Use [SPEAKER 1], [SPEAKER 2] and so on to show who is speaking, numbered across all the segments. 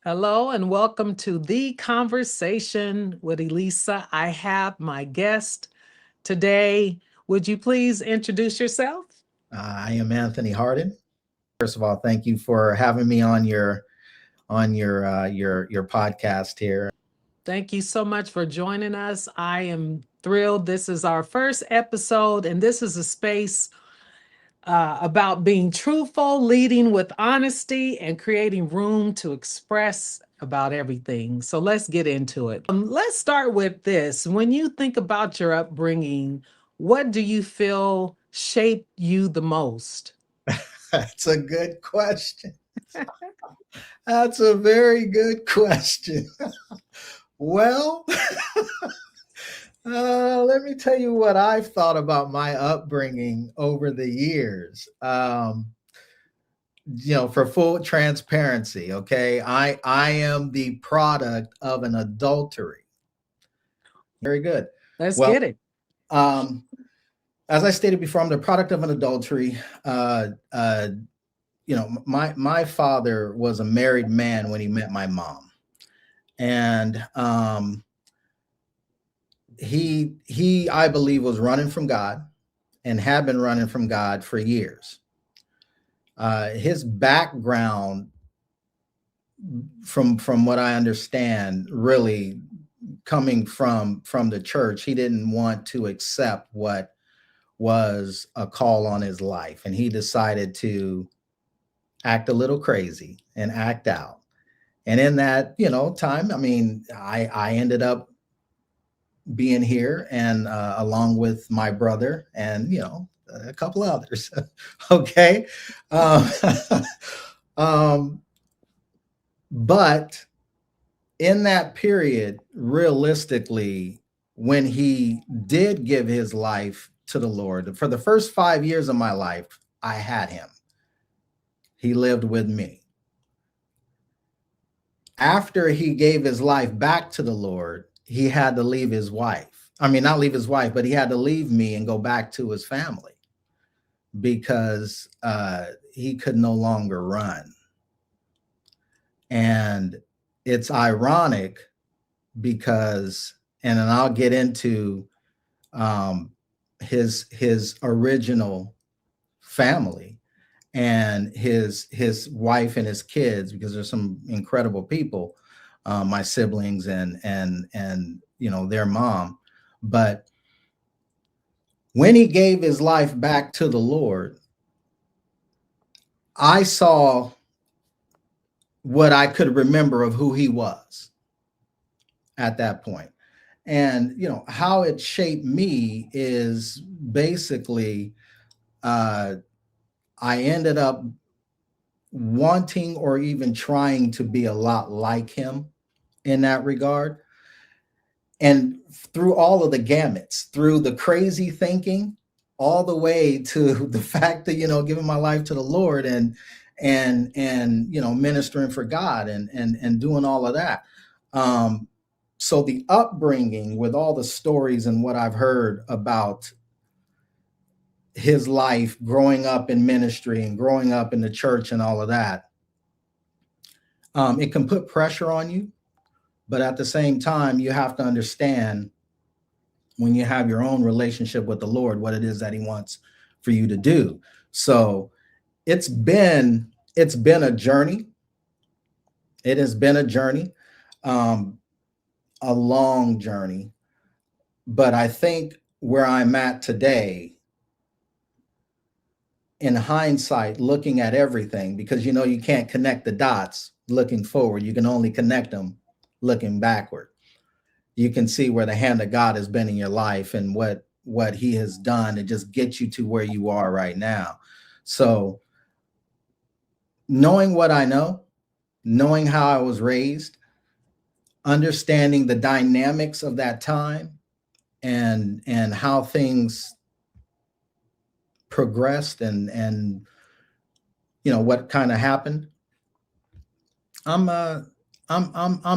[SPEAKER 1] Hello and welcome to the conversation with Eleesa. I have my guest today. Would you please introduce yourself?
[SPEAKER 2] I am Anthony Harden. First of all, thank you for having me on your podcast here.
[SPEAKER 1] Thank you so much for joining us. I am thrilled. This is our first episode, and this is a space about being truthful, leading with honesty, and creating room to express about everything. So let's get into it. Let's start with this. When you think about your upbringing, what do you feel shaped you the most?
[SPEAKER 2] That's a good question. That's a very good question. Well, let me tell you what I've thought about my upbringing over the years. For full transparency, okay, I am the product of an adultery. Very good.
[SPEAKER 1] Let's
[SPEAKER 2] Well,
[SPEAKER 1] get it.
[SPEAKER 2] um, as I stated before, I'm the product of an adultery. My father was a married man when he met my mom, and he I believe was running from God and had been running from God for years. His background, from what I understand, really coming from the church, he didn't want to accept what was a call on his life, and he decided to act a little crazy and act out. And in that, time, I mean, I ended up being here, and along with my brother and a couple others. Okay. um, um, but in that period, realistically, when he did give his life to the Lord, for the first 5 years of my life, I had him. He lived with me. After he gave his life back to the Lord, he had to leave his wife. I mean, not leave his wife, but he had to leave me and go back to his family because he could no longer run. And it's ironic because, and then I'll get into his original family and his wife and his kids, because there's some incredible people, my siblings and their mom. But when he gave his life back to the Lord, I saw what I could remember of who he was at that point. And how it shaped me is basically I ended up wanting or even trying to be a lot like him in that regard. And through all of the gamuts, through the crazy thinking, all the way to the fact that, giving my life to the Lord and ministering for God and doing all of that. So the upbringing, with all the stories and what I've heard about his life growing up in ministry and growing up in the church and all of that, it can put pressure on you. But at the same time, you have to understand, when you have your own relationship with the Lord, what it is that he wants for you to do. So it's been a journey. It has been a journey, a long journey. But I think where I'm at today, in hindsight, looking at everything, because you can't connect the dots looking forward. You can only connect them looking backward. You can see where the hand of God has been in your life and what he has done to just get you to where you are right now. So knowing what I know, knowing how I was raised, understanding the dynamics of that time and how things progressed and what kind of happened, I'm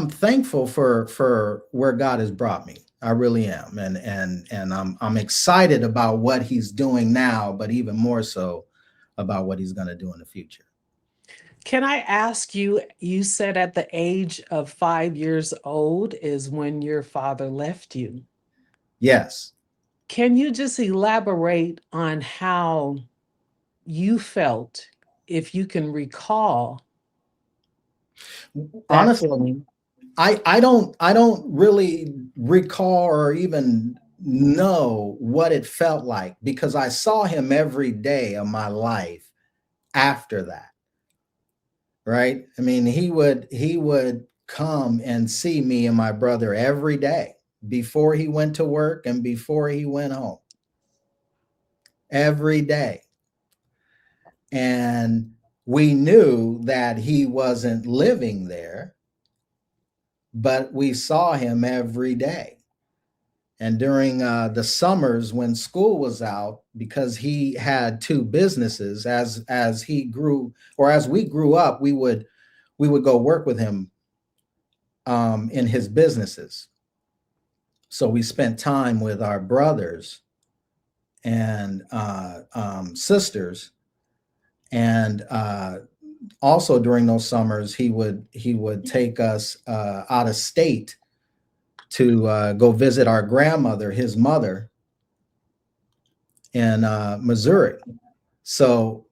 [SPEAKER 2] thankful for where God has brought me. I really am, and I'm excited about what he's doing now, but even more so about what he's going to do in the future.
[SPEAKER 1] Can I ask you, you said at the age of 5 years old is when your father left you.
[SPEAKER 2] Yes.
[SPEAKER 1] Can you just elaborate on how you felt, if you can recall that
[SPEAKER 2] Honestly,
[SPEAKER 1] feeling?
[SPEAKER 2] I don't really recall or even know what it felt like because I saw him every day of my life after that. Right? I mean, he would come and see me and my brother every day before he went to work and before he went home. Every day. And we knew that he wasn't living there, but we saw him every day. And during the summers when school was out, because he had two businesses, as he grew or as we grew up, we would go work with him in his businesses. So we spent time with our brothers and sisters, and also during those summers, he would take us out of state to go visit our grandmother, his mother, in Missouri. So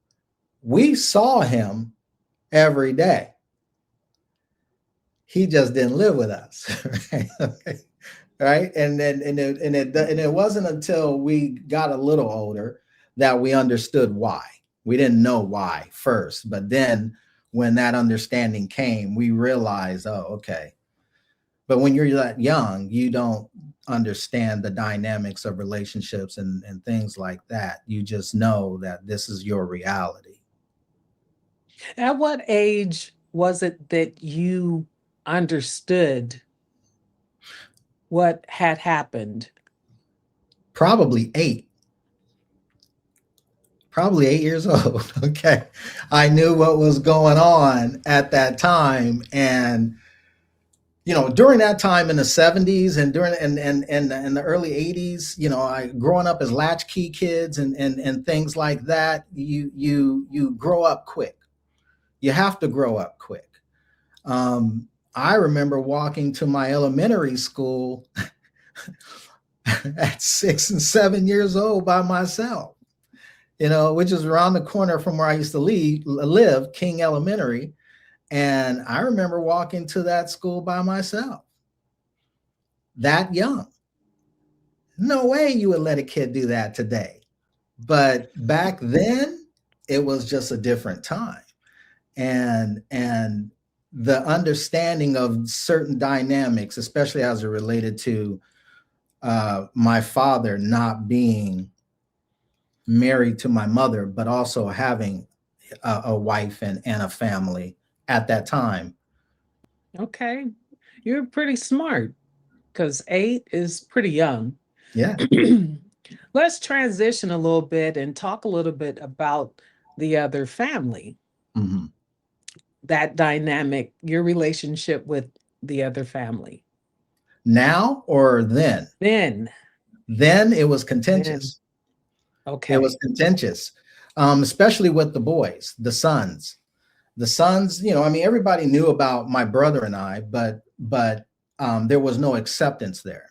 [SPEAKER 2] we saw him every day. He just didn't live with us, right? Okay. Right, and it wasn't until we got a little older that we understood why. We didn't know why first, but then when that understanding came, we realized, oh, okay. But when you're that young, you don't understand the dynamics of relationships and things like that. You just know that this is your reality.
[SPEAKER 1] At what age was it that you understood what had happened?
[SPEAKER 2] Probably probably 8 years old. Okay. I knew what was going on at that time. And, during that time in the 70s and during and the early 80s, I growing up as latchkey kids and things like that, you grow up quick. You have to grow up quick. I remember walking to my elementary school at 6 and 7 years old by myself, which is around the corner from where I used to live, King Elementary. And I remember walking to that school by myself, that young. No way you would let a kid do that today. But back then, it was just a different time. And the understanding of certain dynamics, especially as it related to my father not being married to my mother, but also having a wife and a family at that time.
[SPEAKER 1] Okay. You're pretty smart because 8 is pretty young.
[SPEAKER 2] Yeah.
[SPEAKER 1] Let's transition a little bit and talk a little bit about the other family,
[SPEAKER 2] Hmm.
[SPEAKER 1] that dynamic, your relationship with the other family.
[SPEAKER 2] Now or then?
[SPEAKER 1] Then,
[SPEAKER 2] Then it was
[SPEAKER 1] then,
[SPEAKER 2] contentious. It was
[SPEAKER 1] okay.
[SPEAKER 2] contentious, especially with the boys, the sons. The sons, I mean, everybody knew about my brother and I, but there was no acceptance there,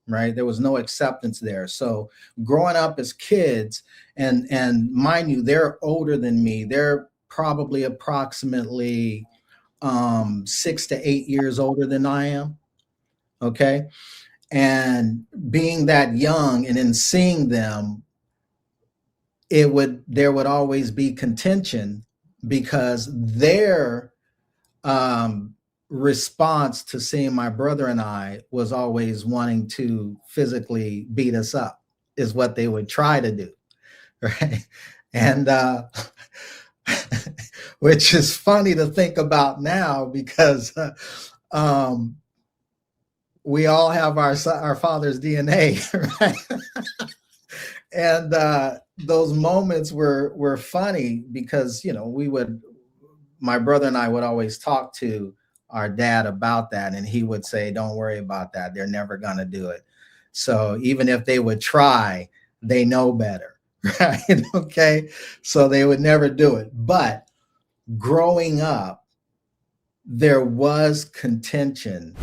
[SPEAKER 2] right? There was no acceptance there. So growing up as kids, and mind you, they're older than me. They're probably approximately 6 to 8 years older than I am. Okay. And being that young and then seeing them, there would always be contention because their um, response to seeing my brother and I was always wanting to physically beat us up, is what they would try to do, right? And which is funny to think about now because um, we all have our father's DNA, right? And those moments were funny because my brother and I would always talk to our dad about that, and he would say, "Don't worry about that. They're never gonna do it." So even if they would try, they know better, right? Okay, so they would never do it. But growing up, there was contention.